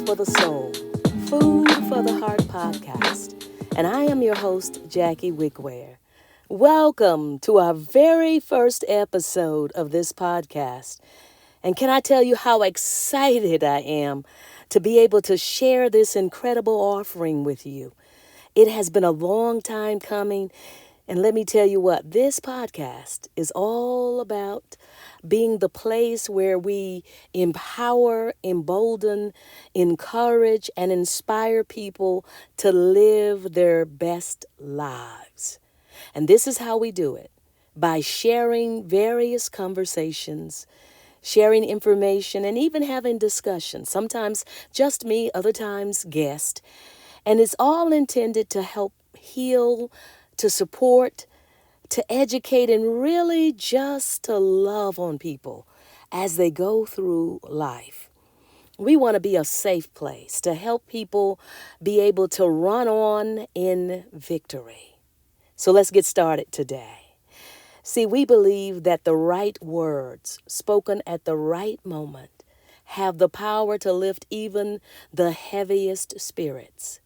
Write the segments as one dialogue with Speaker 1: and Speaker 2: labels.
Speaker 1: for the Soul, Food for the Heart podcast. And I am your host, Jackie Wickware. Welcome to our very first episode of this podcast. And can I tell you how excited I am to be able to share this incredible offering with you? It has been a long time coming. And let me tell you what, this podcast is all about being the place where we empower, embolden, encourage, and inspire people to live their best lives. And this is how we do it, by sharing various conversations, sharing information, and even having discussions. Sometimes just me, other times guests. And it's all intended to help heal, to support, to educate, and really just to love on people as they go through life. We want to be a safe place to help people be able to run on in victory. So let's get started today. See, we believe that the right words spoken at the right moment have the power to lift even the heaviest spirits.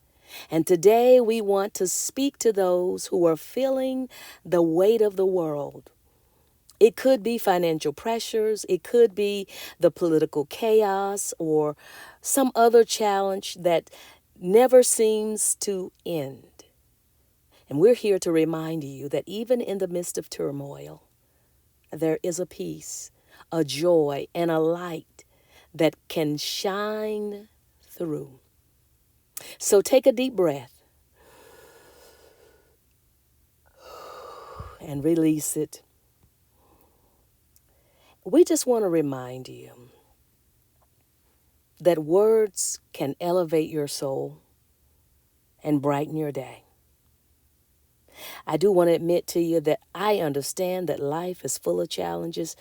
Speaker 1: And today we want to speak to those who are feeling the weight of the world. It could be financial pressures, it could be the political chaos, or some other challenge that never seems to end. And we're here to remind you that even in the midst of turmoil, there is a peace, a joy, and a light that can shine through. So take a deep breath and release it. We just want to remind you that words can elevate your soul and brighten your day. I do want to admit to you that I understand that life is full of challenges.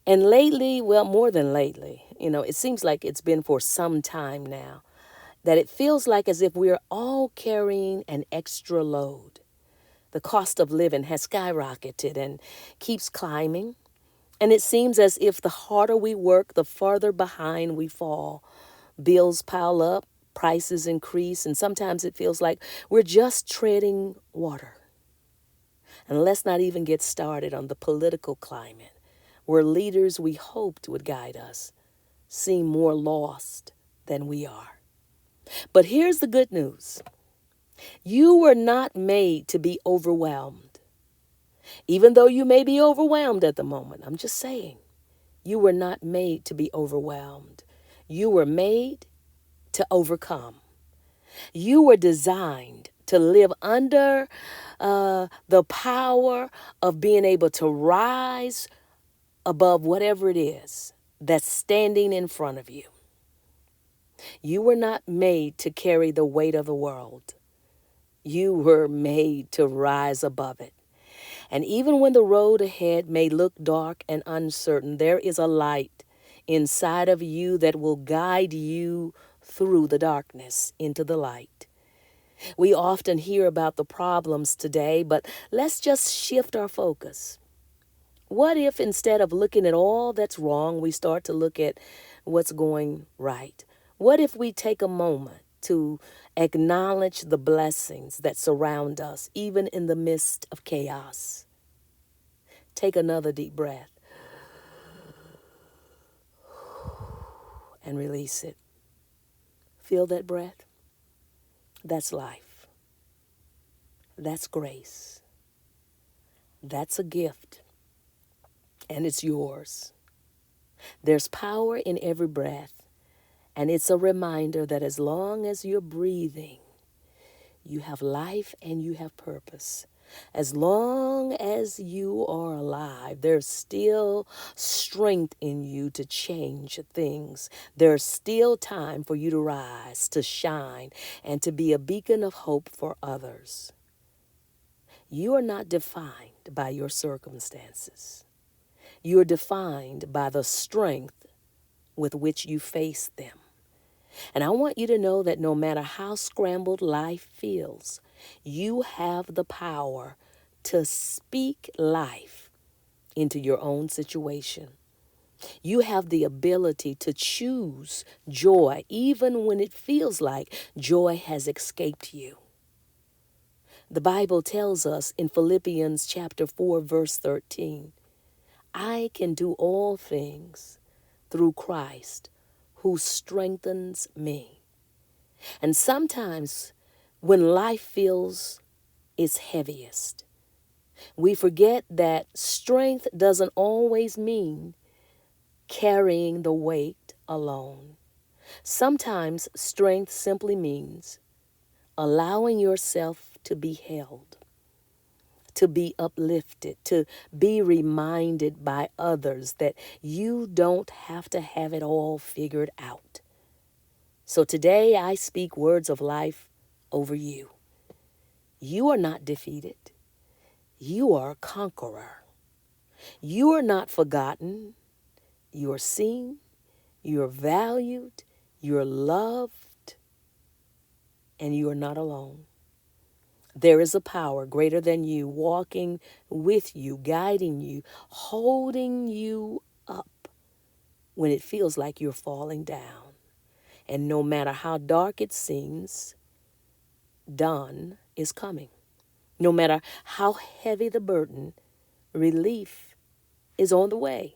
Speaker 1: And lately, well, more than lately, it seems like it's been for some time now, that it feels like as if we're all carrying an extra load. The cost of living has skyrocketed and keeps climbing. And it seems as if the harder we work, the farther behind we fall. Bills pile up, prices increase, and sometimes it feels like we're just treading water. And let's not even get started on the political climate, where leaders we hoped would guide us seem more lost than we are. But here's the good news. You were not made to be overwhelmed. Even though you may be overwhelmed at the moment, I'm just saying, you were not made to be overwhelmed. You were made to overcome. You were designed to live under the power of being able to rise above whatever it is that's standing in front of you. You were not made to carry the weight of the world. You were made to rise above it. And even when the road ahead may look dark and uncertain, there is a light inside of you that will guide you through the darkness into the light. We often hear about the problems today, but let's just shift our focus. What if instead of looking at all that's wrong, we start to look at what's going right? What if we take a moment to acknowledge the blessings that surround us, even in the midst of chaos? Take another deep breath and release it. Feel that breath? That's life. That's grace. That's a gift. And it's yours. There's power in every breath. And it's a reminder that as long as you're breathing, you have life and you have purpose. As long as you are alive, there's still strength in you to change things. There's still time for you to rise, to shine, and to be a beacon of hope for others. You are not defined by your circumstances. You are defined by the strength with which you face them. And I want you to know that no matter how scrambled life feels, you have the power to speak life into your own situation. You have the ability to choose joy even when it feels like joy has escaped you. The Bible tells us in Philippians chapter 4, verse 13, I can do all things through Christ who strengthens me. And sometimes when life feels its heaviest, we forget that strength doesn't always mean carrying the weight alone. Sometimes strength simply means allowing yourself to be held, to be uplifted, to be reminded by others that you don't have to have it all figured out. So today I speak words of life over you. You are not defeated. You are a conqueror. You are not forgotten. You are seen. You are valued. You are loved. And you are not alone. There is a power greater than you, walking with you, guiding you, holding you up when it feels like you're falling down. And no matter how dark it seems, dawn is coming. No matter how heavy the burden, relief is on the way.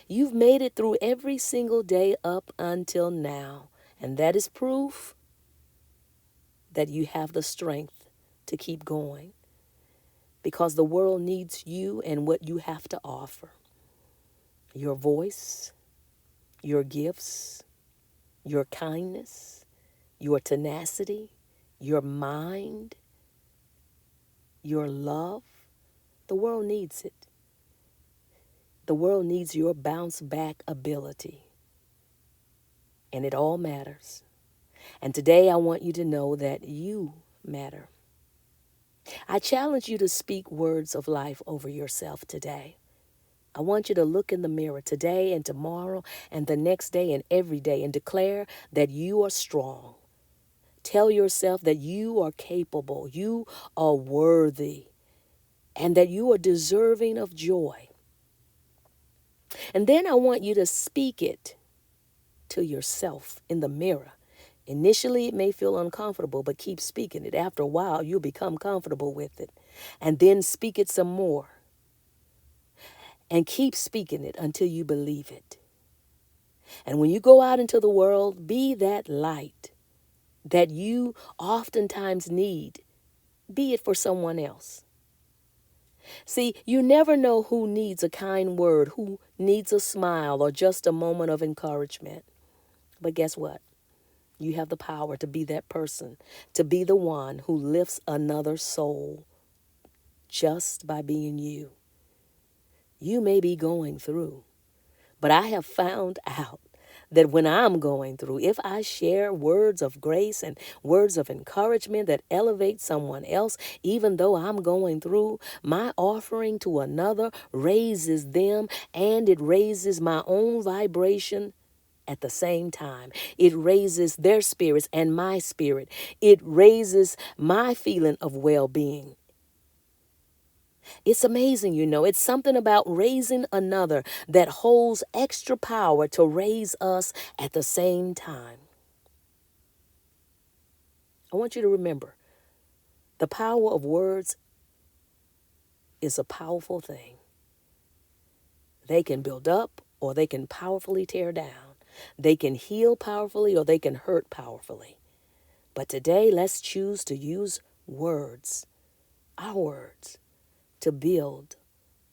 Speaker 1: You've made it through every single day up until now, and that is proof that you have the strength to keep going, because the world needs you and what you have to offer. Your voice, your gifts, your kindness, your tenacity, your mind, your love. The world needs it. The world needs your bounce back ability. And it all matters. And today I want you to know that you matter. I challenge you to speak words of life over yourself today. I want you to look in the mirror today and tomorrow and the next day and every day and declare that you are strong. Tell yourself that you are capable, you are worthy, and that you are deserving of joy. And then I want you to speak it to yourself in the mirror. Initially, it may feel uncomfortable, but keep speaking it. After a while, you'll become comfortable with it. And then speak it some more. And keep speaking it until you believe it. And when you go out into the world, be that light that you oftentimes need, be it for someone else. See, you never know who needs a kind word, who needs a smile, or just a moment of encouragement. But guess what? You have the power to be that person, to be the one who lifts another soul just by being you. You may be going through, but I have found out that when I'm going through, if I share words of grace and words of encouragement that elevate someone else, even though I'm going through, my offering to another raises them, and it raises my own vibration at the same time. It raises their spirits and my spirit. It raises my feeling of well-being. It's amazing, It's something about raising another that holds extra power to raise us at the same time. I want you to remember, the power of words is a powerful thing. They can build up or they can powerfully tear down. They can heal powerfully or they can hurt powerfully. But today, let's choose to use words, our words, to build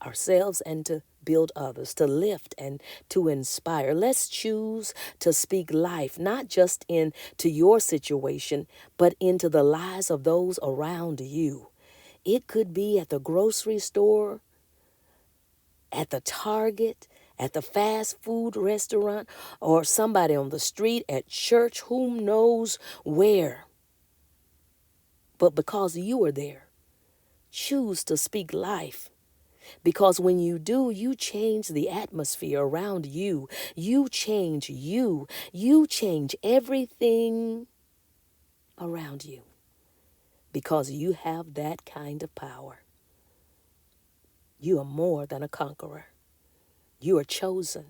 Speaker 1: ourselves and to build others, to lift and to inspire. Let's choose to speak life, not just into your situation, but into the lives of those around you. It could be at the grocery store, at the Target, at the fast food restaurant, or somebody on the street, at church, who knows where. But because you are there, choose to speak life. Because when you do, you change the atmosphere around you. You change you. You change everything around you. Because you have that kind of power. You are more than a conqueror. You are chosen.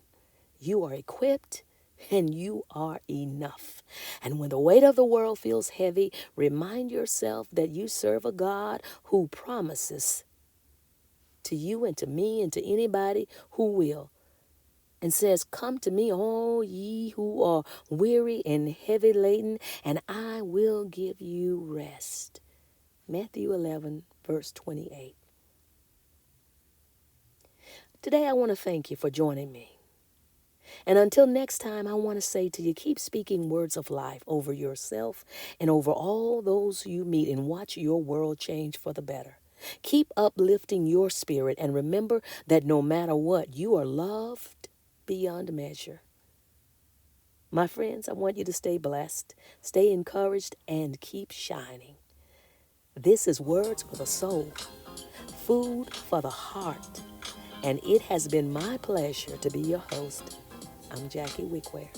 Speaker 1: You are equipped and you are enough. And when the weight of the world feels heavy, remind yourself that you serve a God who promises to you and to me and to anybody who will, and says, "Come to me, all ye who are weary and heavy laden, and I will give you rest." Matthew 11, verse 28. Today I want to thank you for joining me. And until next time, I want to say to you, keep speaking words of life over yourself and over all those you meet, and watch your world change for the better. Keep uplifting your spirit, and remember that no matter what, you are loved beyond measure. My friends, I want you to stay blessed, stay encouraged, and keep shining. This is Words for the Soul, food for the heart, and it has been my pleasure to be your host. I'm Jackie Wickware.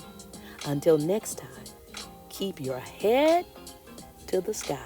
Speaker 1: Until next time, keep your head to the sky.